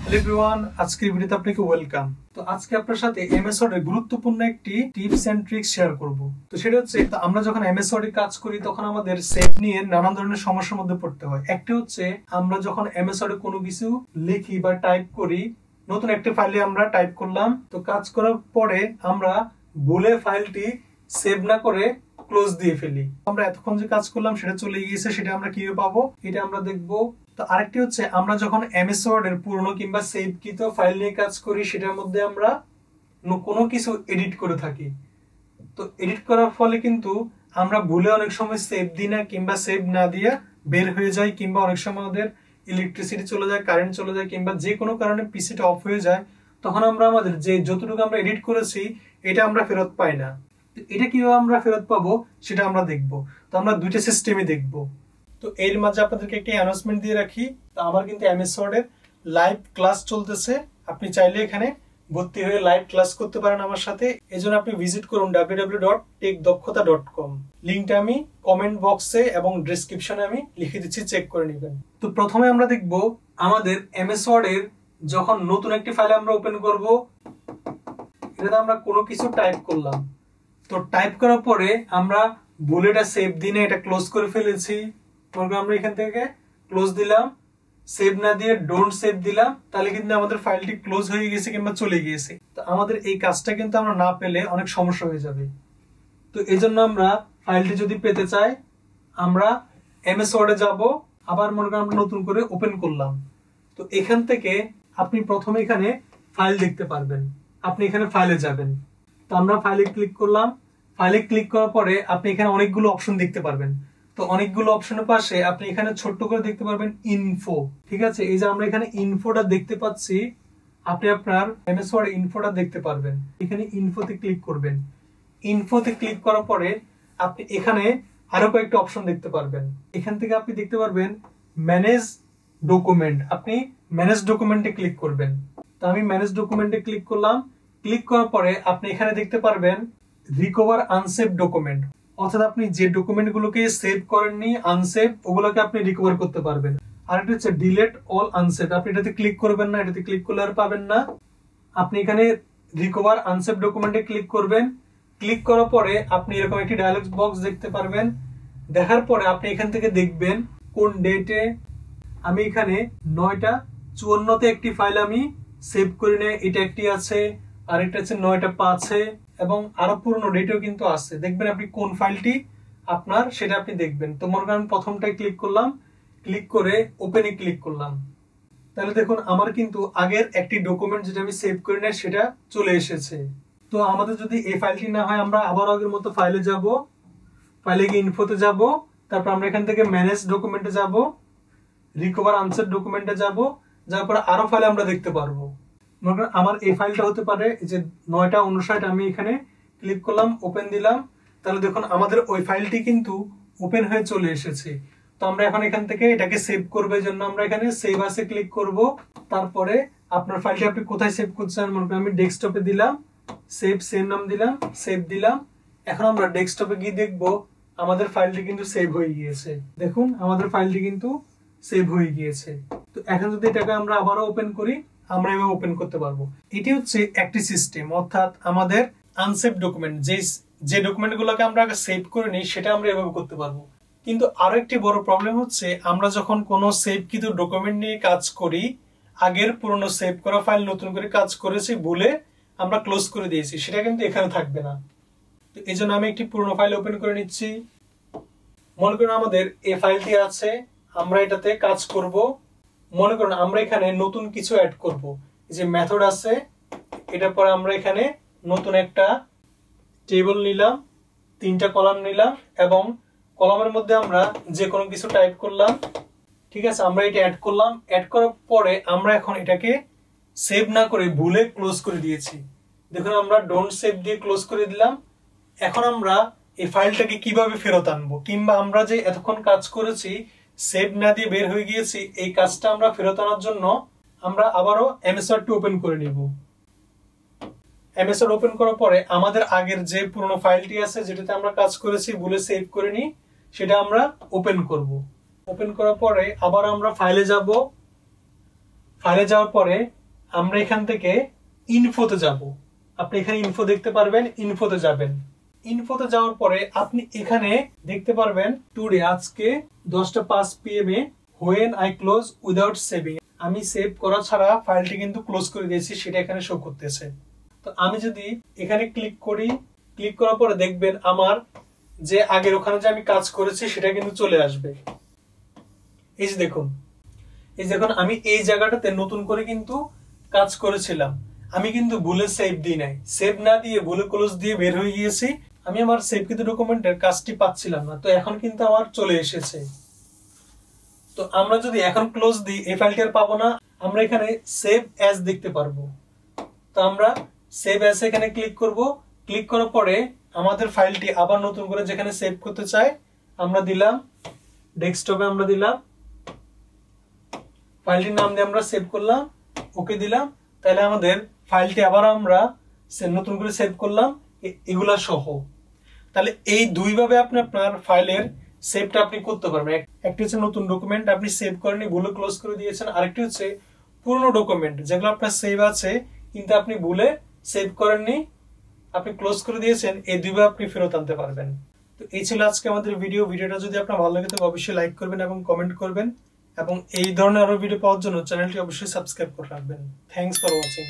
Hello everyone, আজকের ভিডিওতে আপনাকে ওয়েলকাম। তো আজকে আপনার সাথে এমএস ওয়ার্ড এর গুরুত্বপূর্ণ একটি টিপস এন্ড ট্রিক্স শেয়ার করব। তো সেটা হচ্ছে, আমরা যখন এমএস ওয়ার্ড এ কাজ করি তখন আমাদের সেভ নিয়ে নানান ধরনের সমস্যার মধ্যে পড়তে হয়। একটা হচ্ছে, আমরা যখন এমএস ওয়ার্ড এ কোনো কিছু লিখি বা টাইপ করি, নতুন একটা ফাইলে আমরা টাইপ করলাম, তো কাজ করার পরে আমরা ভুলে ফাইলটি সেভ না করে ক্লোজ দিয়ে ফেলি। আমরা এতক্ষণ যে কাজ করলাম সেটা চলে গিয়েছে, সেটা আমরা কিভাবে পাবো এটা আমরা দেখবো। তো আরেকটি হচ্ছে, আমরা যখন এমএস ওয়ার্ড এর পুরনো কিংবা সেভকৃত ফাইল নিয়ে কাজ করি, সেটার মধ্যে আমরা কোনো কিছু এডিট করে থাকি। তো এডিট করার ফলে কিন্তু আমরা ভুলে অনেক সময় সেভ দিই না, কিংবা সেভ না দিয়ে বের হয়ে যায়, কিংবা অনেক সময় আমাদের ইলেকট্রিসিটি চলে যায়, কারেন্ট চলে যায়, কিংবা যে কোনো কারণে পিসিটা অফ হয়ে যায়, তখন আমরা আমাদের যে যতটুকু আমরা এডিট করেছি এটা আমরা ফেরত পাই না। তো এটা কিভাবে আমরা ফেরত পাবো সেটা আমরা দেখবো। তো আমরা দুইটা সিস্টেমে দেখবো। তো এর মাঝে আপনাদেরকে একটি অ্যানাউন্সমেন্ট দিয়ে রাখি, তো আমার কিন্তু এমএস ওয়ার্ড এর লাইভ ক্লাস চলতেছে। আপনি চাইলে এখানে ভর্তি হয়ে লাইভ ক্লাস করতে পারেন আমার সাথে। এজন্য আপনি ভিজিট করুন www.techdokkota.com। লিংকটা আমি কমেন্ট বক্সে এবং ডেসক্রিপশনে আমি লিখে দিচ্ছি, চেক করে নেবেন। তো প্রথমে আমরা দেখব, আমাদের এমএস ওয়ার্ড এর যখন নতুন একটি ফাইল আমরা ওপেন করব, এটাতে আমরা কোনো কিছু টাইপ করলাম। তো টাইপ করার পরে আমরা ভুলে এটা সেভ দিনে এটা ক্লোজ করে ফেলেছি। আমরা এখান থেকে ক্লোজ দিলাম, সেভ না দিয়ে ডোন্ট সেভ দিলাম, তাহলে কিন্তু আমাদের ফাইলটি ক্লোজ হয়ে গেছে কিংবা চলে গিয়েছে। তো আমাদের এই কাজটা কিন্তু আমরা না পেলে অনেক সমস্যা হয়ে যাবে। তো এই জন্য আমরা ফাইলটি যদি পেতে চাই, আমরা এমএস ওয়ার্ডে যাব, আবার মনে করেন আমরা নতুন করে ওপেন করলাম। তো এখান থেকে আপনি প্রথমে এখানে ফাইল দেখতে পারবেন, আপনি এখানে ফাইলে যাবেন। তো আমরা ফাইলে ক্লিক করলাম। ফাইলে ক্লিক করার পরে আপনি এখানে অনেকগুলো অপশন দেখতে পারবেন। তো অনেকগুলো অপশনের পাশে আপনি এখানে ছোট্ট করে দেখতে পারবেন ইনফো। ঠিক আছে, এই যে আমরা এখানে ইনফোটা দেখতে পাচ্ছি, আপনি আপনার এমএস ওয়ার্ড ইনফোটা দেখতে পারবেন। এখানে ইনফোতে ক্লিক করবেন। ইনফোতে ক্লিক করার পরে আপনি এখানে আরো কয়েকটা অপশন দেখতে পারবেন। এখান থেকে আপনি দেখতে পারবেন ম্যানেজ ডকুমেন্ট। আপনি ম্যানেজ ডকুমেন্টে ক্লিক করবেন। তো আমি ম্যানেজ ডকুমেন্টে ক্লিক করলাম। ক্লিক করার পরে আপনি এখানে দেখতে পারবেন রিকভার আনসেভ ডকুমেন্ট, অর্থাৎ আপনি যে ডকুমেন্ট গুলোকে সেভ করেননি, আনসেভ, ওগুলোকে আপনি রিকভার করতে পারবেন। আর একটা হচ্ছে ডিলেট অল আনসেভ, আপনি এটাতে ক্লিক করবেন না, এটাতে ক্লিক করলে আর পাবেন না। আপনি এখানে রিকভার আনসেভ ডকুমেন্টে ক্লিক করবেন। ক্লিক করার পরে আপনি এরকম একটি ডায়লগ বক্স দেখতে পারবেন। দেখার পরে আপনি এখান থেকে দেখবেন কোন ডেটে আমি এখানে 9:54 একটি ফাইল আমি সেভ করে নেই, এটা একটি আছে, আরেকটা আছে 9:05 এবং আরো পুরনো ডেটেও কিন্তু আছে। দেখবেন আপনি কোন ফাইলটি আপনার সেটা আপনি দেখবেন। তো মনে করেন প্রথমটায় ক্লিক করলাম, ক্লিক করে ওপেনে ক্লিক করলাম, তাহলে দেখুন আমার কিন্তু আগের একটি ডকুমেন্ট যেটা আমি সেভ করে নেই সেটা চলে এসেছে। তো আমাদের যদি এই ফাইলটি না হয়, আমরা আবার আগের মতো ফাইলে যাব, ফাইলে গিয়ে ইনফোতে যাব, তারপর আমরা এখান থেকে ম্যানেজ ডকুমেন্টে যাব, রিকভার আনসেভ ডকুমেন্টে যাব, যার পরে আরো ফাইল আমরা দেখতে পারবো। আমার এই ফাইলটা হতে পারে যে 9:59, আমি এখানে ক্লিক করলাম, ওপেন দিলাম, তাহলে দেখুন আমাদের ওই ফাইলটি কিন্তু ওপেন হয়ে চলে এসেছে। তো আমরা এখন এখান থেকে এটাকে সেভ করবে জন্য আমরা এখানে সেভ আসে ক্লিক করব। তারপরে আপনার ফাইলটি আপনি কোথায় সেভ করছেন, মনে করেন আমি ডেস্কটপে দিলাম, সেভ নাম দিলাম, সেভ দিলাম। এখন আমরা ডেস্কটপে গিয়ে দেখব আমাদের ফাইলটি কিন্তু সেভ হয়ে গিয়েছে। দেখুন আমাদের ফাইলটি কিন্তু সেভ হয়ে গিয়েছে। তো এখন যদি এটাকে আমরা আবারও ওপেন করি, আমরা এভাবে ওপেন করতে পারবো। এটি হচ্ছে একটি সিস্টেম, অর্থাৎ আমাদের আনসেভ ডকুমেন্ট, যে ডকুমেন্টগুলোকে আমরা সেভ করে নিই সেটা আমরা এভাবে করতে পারবো। কিন্তু আরো একটি বড় প্রবলেম হচ্ছে, আমরা যখন কোনো সেভকৃত ডকুমেন্ট নিয়ে কাজ করি, আগের পুরনো সেভ করা ফাইল নতুন করে কাজ করেছি, ভুলে আমরা ক্লোজ করে দিয়েছি, সেটা কিন্তু এখানে থাকবে না। তো এই জন্য আমি একটি পুরনো ফাইল ওপেন করে নিচ্ছি। মনে করুন আমাদের এই ফাইলটি আছে, আমরা এটাতে কাজ করব। মনে করুন আমরা এখানে নতুন কিছু অ্যাড করব, যে মেথড আছে, এটার পরে আমরা এখানে নতুন একটা টেবিল নিলাম, 3টা কলাম নিলাম, এবং কলামের মধ্যে আমরা যে কোনো কিছু টাইপ করলাম। ঠিক আছে, আমরা এটা অ্যাড করলাম। অ্যাড করার পরে আমরা এখন এটাকে সেভ না করে ভুলে ক্লোজ করে দিয়েছি। দেখুন আমরা ডোন্ট সেভ দিয়ে ক্লোজ করে দিলাম। এখন আমরা এই ফাইলটাকে কিভাবে ফেরত আনবো, কিংবা আমরা যে এতক্ষণ কাজ করেছি সেভ না দিয়ে বের হয়ে গিয়েছি, এই কাজটা আমরা ফেরত আনার জন্য আমরা আবারও এমএস ওয়ার্ডটি ওপেন করে নিব। এমএস ওয়ার্ড ওপেন করার পরে আমাদের আগের যে পুরনো ফাইলটি আছে, যেটাতে আমরা কাজ করেছি, ভুলে সেভ করে নি, সেটা আমরা ওপেন করব। ওপেন করার পরে আবার আমরা ফাইলে যাব, ফাইলে যাওয়ার পরে আমরা এখান থেকে ইনফোতে যাব। আপনি এখানে ইনফো দেখতে পারবেন, ইনফোতে যাবেন। ইনফোতে যাওয়ার পরে আপনি এখানে দেখতে পারবেন টুডে, আজকে 10:05 PM when I close without saving. আমি সেভ করা ছাড়া ফাইলটি কিন্তু ক্লোজ করে দিয়েছি, সেটা এখানে শো করতেছে। তো আমি যদি এখানে ক্লিক করি, ক্লিক করার পরে দেখবেন আমার যে আগের ওখানে যে আমি কাজ করেছি সেটা কিন্তু চলে আসবে। এই যে দেখুন, আমি এই জায়গাটাতে নতুন করে কিন্তু কাজ করেছিলাম। আমি কিন্তু ভুলে সেভ দিই নাই, সেভ না দিয়ে ভুলে ক্লোজ দিয়ে বের হয়ে গিয়েছি। আমি আমার সেভকৃত ডকুমেন্টের কাজটি পাচ্ছিলাম না, তো এখন কিন্তু আমার চলে এসেছে। তো আমরা যদি এখন ক্লোজ দিই এই ফাইলটি আর পাবো না। আমরা এখানে সেভ অ্যাজ দেখতে পারবো। তো আমরা সেভ অ্যাজ এখানে ক্লিক করব। ক্লিক করার পরে আমাদের ফাইলটি আবার নতুন করে যেখানে সেভ করতে চাই আমরা দিলাম, ডেস্কটপে আমরা দিলাম, ফাইলটির নাম দিয়ে আমরা সেভ করলাম, ওকে দিলাম। তাহলে আমাদের ফাইলটি আবার আমরা নতুন করে সেভ করলাম এগুলা সহ। তাহলে এই দুইভাবে আপনি আপনার ফাইলের সেভটা আপনি করতে পারবেন। একটি হচ্ছে নতুন ডকুমেন্ট আপনি সেভ করেনি, ভুলে ক্লোজ করে দিয়েছেন, আরেকটি হচ্ছে পুরনো ডকুমেন্ট যেগুলো আপনার সেভ আছে কিন্তু আপনি ভুলে সেভ করেননি, আপনি ক্লোজ করে দিয়েছেন। এই দুইভাবে আপনি ফেরত আনতে পারবেন। তো এই ছিল আজকে আমাদের ভিডিওটা যদি আপনার ভালো লাগে তবে অবশ্যই লাইক করবেন এবং কমেন্ট করবেন, এবং এই ধরনের আরো ভিডিও পাওয়ার জন্য চ্যানেলটি অবশ্যই সাবস্ক্রাইব করে রাখবেন। Thanks for watching.